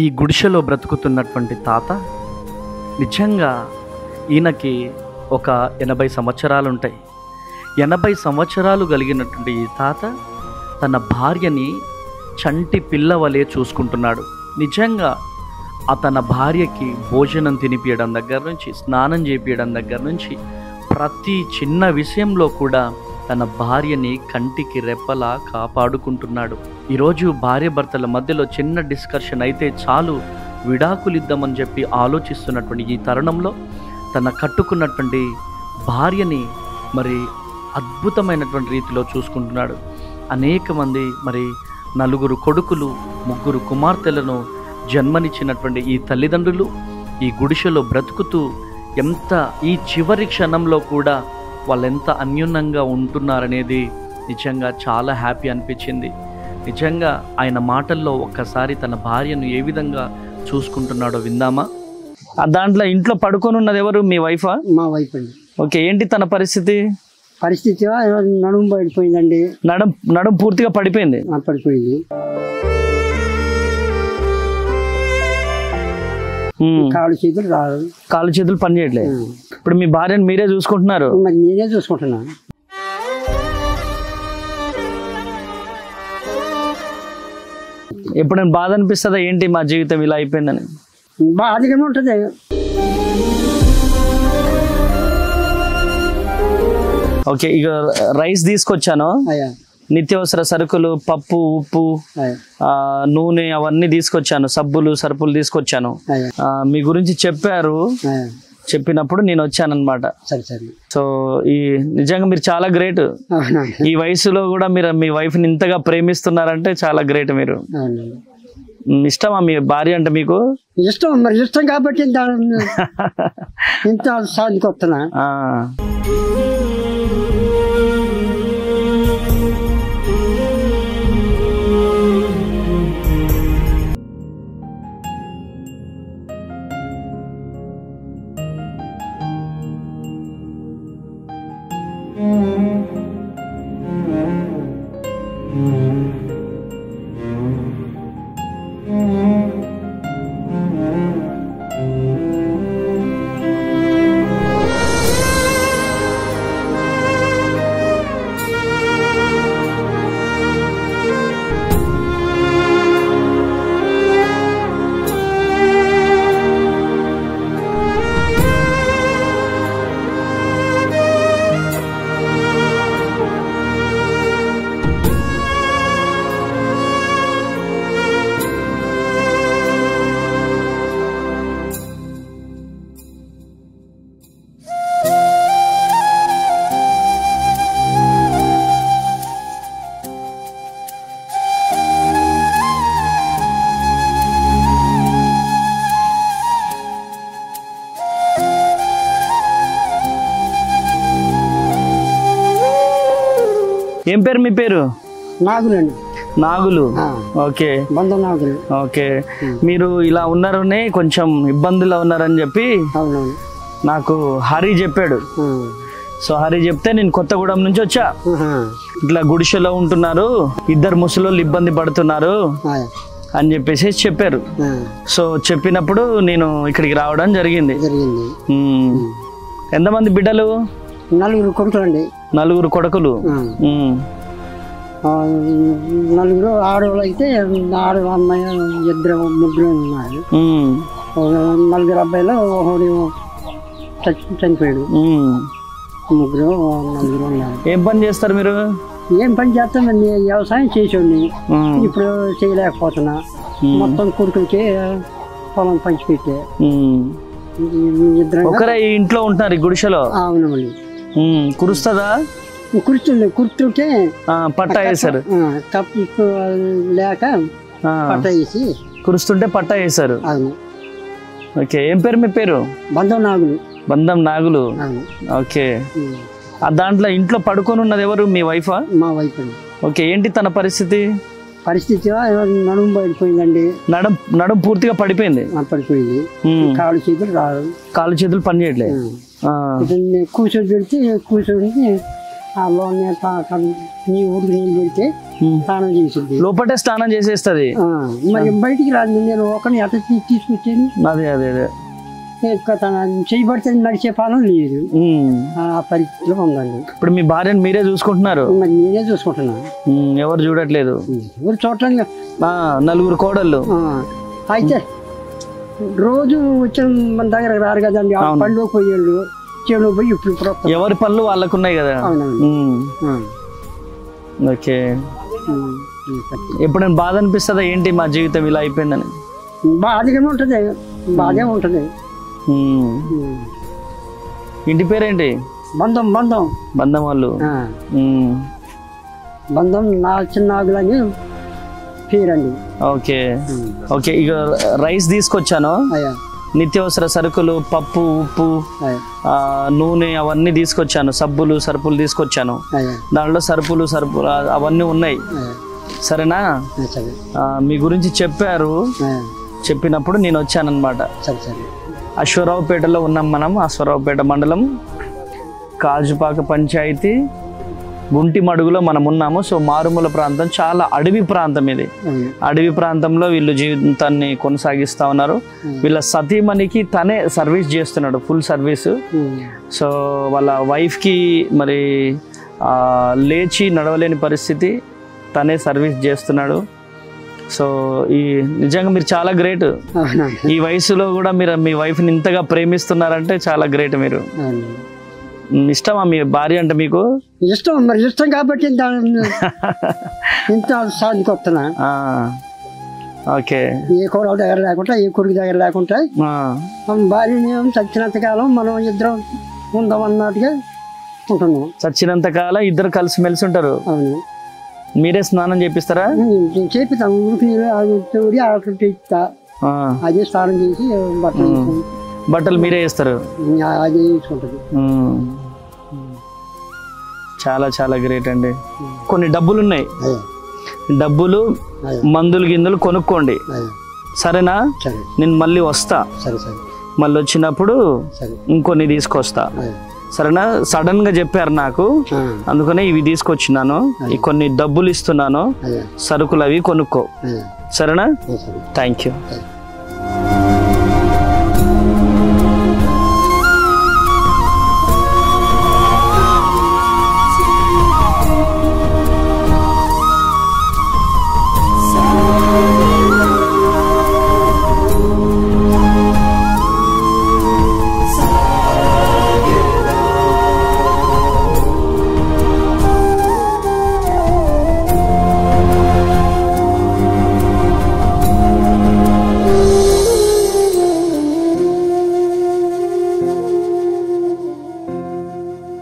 ఈ గుడిసెలో బ్రతుకుతున్నటువంటి తాత నిజంగా ఈయనకి ఒక 80 సంవత్సరాలు ఉంటాయి. 80 సంవత్సరాలు కలిగినటువంటి ఈ తాత తన భార్యని చంటి పిల్లవలే చూసుకుంటున్నాడు. నిజంగా తన భార్యకి భోజనం తినిపించడం దగ్గర నుంచి, స్నానం చేపించడం దగ్గర నుంచి ప్రతి చిన్న విషయంలో కూడా తన భార్యని కంటికి రెప్పలా కాపాడుకుంటున్నాడు. ఈరోజు భార్య భర్తల మధ్యలో చిన్న డిస్కషన్ అయితే చాలు విడాకులు ఇద్దామని చెప్పి ఆలోచిస్తున్నటువంటి ఈ తరుణంలో తన కట్టుకున్నటువంటి భార్యని మరి అద్భుతమైనటువంటి రీతిలో చూసుకుంటున్నాడు. అనేక మంది మరి 4 కొడుకులు 3 కుమార్తెలను జన్మనిచ్చినటువంటి ఈ తల్లిదండ్రులు ఈ గుడిసెలో బ్రతుకుతూ ఎంత ఈ చివరి క్షణంలో కూడా వాళ్ళు ఎంత అన్యోన్యంగా ఉంటున్నారనేది నిజంగా చాలా హ్యాపీ అనిపించింది. నిజంగా ఆయన మాటల్లో ఒక్కసారి తన భార్యను ఏ విధంగా చూసుకుంటున్నాడో విందామా? దాంట్లో ఇంట్లో పడుకొని ఉన్నది ఎవరు? మీ వైఫా? మా వైఫ్ అండి. ఓకే, ఏంటి తన పరిస్థితి? నడుము పడిపోయిందండి. నడుము పూర్తిగా పడిపోయింది. పడిపోయింది. కాళ్ళు చేతులు పని చేయట్లేదు. ఇప్పుడు మీ భార్యను మీరే చూసుకుంటున్నారు? నేనే చూసుకుంటున్నాను. ఎప్పుడైనా బాధ అనిపిస్తుందా ఏంటి మా జీవితం ఇలా అయిపోయిందని? బాధగానే ఉంటుంది. ఓకే, ఇక రైస్ తీసుకొచ్చాను, నిత్యావసర సరుకులు, పప్పు, ఉప్పు, నూనె అవన్నీ తీసుకొచ్చాను, సబ్బులు సరుపులు తీసుకొచ్చాను. మీ గురించి చెప్పారు, చెప్పినప్పుడు నేను వచ్చానన్నమాట. సో ఈ నిజంగా మీరు చాలా గ్రేట్. ఈ వయసులో కూడా మీరు మీ వైఫ్ ని ఇంతగా ప్రేమిస్తున్నారంటే చాలా గ్రేట్. మీరు ఇష్టమా మీ భార్య అంటే? మీకు ఇష్టం, మరి ఇష్టం కాబట్టి ఇంత సాధికి వస్తున్నా. ఏం పేరు మీ పేరు? నాగులు అండి. నాగులు. ఓకే, బంధం నాగులు. ఓకే, మీరు ఇలా ఉన్నారనే కొంచెం ఇబ్బందుల్లో ఉన్నారని చెప్పి నాకు హరి చెప్పాడు. సో హరి చెప్తే నేను కొత్తగూడెం నుంచి వచ్చా. ఇట్లా గుడిసెలో ఉంటున్నారు, 2 ముసలోళ్ళు ఇబ్బంది పడుతున్నారు అని చెప్పేసి చెప్పారు. సో చెప్పినప్పుడు నేను ఇక్కడికి రావడం జరిగింది. ఎంతమంది బిడ్డలు? 4 కొడుకులు అండి. 4 కొడుకులు. 4 ఆడవాళ్ళు అయితే అమ్మాయి 2 ముగ్గురు ఉన్నారు. 4 అబ్బాయిలు ఒకడు చనిపోయాడు. 3 4 ఉన్నారు. ఏం పని చేస్తారు మీరు? ఏం పని చేస్తామండి, వ్యవసాయం చేసేవాడిని. ఇప్పుడు చేయలేకపోతున్నా. మొత్తం కొడుకులకి పొలం పంచిపెట్టే. 2 ఒకరే ఇంట్లో ఉంటున్నారు ఈ గుడిసెలో? అవునండి. కురుస్తుందా? కుర్తుంటే పట్టా వేశారు. లేక పట్టా వేసి కురుస్తుంటే పట్టా వేశారు. ఓకే, ఏం పేరు మీ పేరు? బంధం నాగులు. బంధం నాగులు. ఓకే, దాంట్లో ఇంట్లో పడుకొని ఉన్నది ఎవరు? మీ వైఫా? మా వైఫ్ అండి. ఓకే, ఏంటి తన పరిస్థితి? నడుము పడిపోయిందండి. నడుము పూర్తిగా పడిపోయింది. పడిపోయింది. కాళ్ళు చేతులు పని చేయట్లేదు. కూర్చొని పెడితే కూర్చొని అందులో నీ ఊరికి నీళ్ళు పెడితే స్నానం చేసింది. లోపటే స్నానం చేసేస్తుంది. మరి బయటికి రాదు. నేను ఒకరిని అట్లా తీసుకొచ్చాను. అదే అదే అదే తన చేయబడితే నడిచే పాలన లేదు. ఆ పరిస్థితిలో ఉందండి. ఇప్పుడు మీ భార్యను మీరే చూసుకుంటున్నారు? మరి నేనే చూసుకుంటున్నా. ఎవరు చూడట్లేదు? ఎవరు చూడటానికి నలుగురు కోడళ్ళు. అయితే రోజు వచ్చిన మన దగ్గర రారు కదండి. పళ్ళు పోయేళ్ళు చెడు పోయి ఇప్పుడు ఎవరి పళ్ళు వాళ్ళకు ఉన్నాయి కదా. ఓకే. ఎప్పుడైనా బాధ అనిపిస్తుందా ఏంటి మా జీవితం ఇలా అయిపోయిందని? బాధగా ఉంటుంది, బాధే ఉంటుంది. ఇంటి పేరేంటి? బంధం. బంధం బంధం వాళ్ళు. బంధం నాగులని పేరండి. Okay okay. ఇక రైస్ తీసుకొచ్చాను, నిత్యావసర సరుకులు, పప్పు, ఉప్పు, నూనె అవన్నీ తీసుకొచ్చాను, సబ్బులు సరుపులు తీసుకొచ్చాను. దాంట్లో సరుపులు అవన్నీ ఉన్నాయి. సరేనా? మీ గురించి చెప్పారు. చెప్పినప్పుడు నేను వచ్చానన్నమాట. అశ్వరావుపేటలో ఉన్నాం మనం. అశ్వరావుపేట మండలం, కాజుపాక పంచాయతీ, గుంటిమడుగులో మనం ఉన్నాము. సో మారుమూల ప్రాంతం, చాలా అడవి ప్రాంతం ఇది. అడవి ప్రాంతంలో వీళ్ళు జీవితాన్ని కొనసాగిస్తూ ఉన్నారు. వీళ్ళ సతీమణికి తనే సర్వీస్ చేస్తున్నాడు, ఫుల్ సర్వీసు. సో వాళ్ళ వైఫ్కి మరి లేచి నడవలేని పరిస్థితి, తనే సర్వీస్ చేస్తున్నాడు. సో నిజంగా మీరు చాలా గ్రేట్. ఈ వయసులో కూడా మీరు మీ వైఫ్ని ఇంతగా ప్రేమిస్తున్నారంటే చాలా గ్రేట్. మీరు ఇష్టమా మీ భార్య అంటే? మీకు ఇష్టం. మరి ఇష్టం కాబట్టి ఇంత సాధికొస్తున్నా. ఓకే. ఏ కోడల దగ్గర లేకుండా, ఏ కొడుకు దగ్గర లేకుండా భార్యని చచ్చినంత కాలం మనం ఇద్దరం ఉందాం అన్నట్టుగా ఉంటున్నాం. చచ్చినంత కాలం ఇద్దరు కలిసిమెలిసి ఉంటారు. అవును. మీరే స్నానం చేపిస్తారా? చేపిస్తాం. ఊరికి తోడి ఆకలి ఇస్తా, అదే స్నానం చేసి బట్టలు మీరే వేస్తారు? అదే వేసుకుంటుంది. చాలా చాలా గ్రేట్ అండి. కొన్ని డబ్బులు ఉన్నాయి, డబ్బులు మందులు గిందులు కొనుక్కోండి. సరేనా? నేను మళ్ళీ వస్తా. మళ్ళీ వచ్చినప్పుడు ఇంకొన్ని తీసుకొస్తా. సరేనా? సడన్ గా చెప్పారు నాకు, అందుకనే ఇవి తీసుకొచ్చినాను. కొన్ని డబ్బులు ఇస్తున్నాను, సరుకులు అవి కొనుక్కో. సరేనా? Thank you.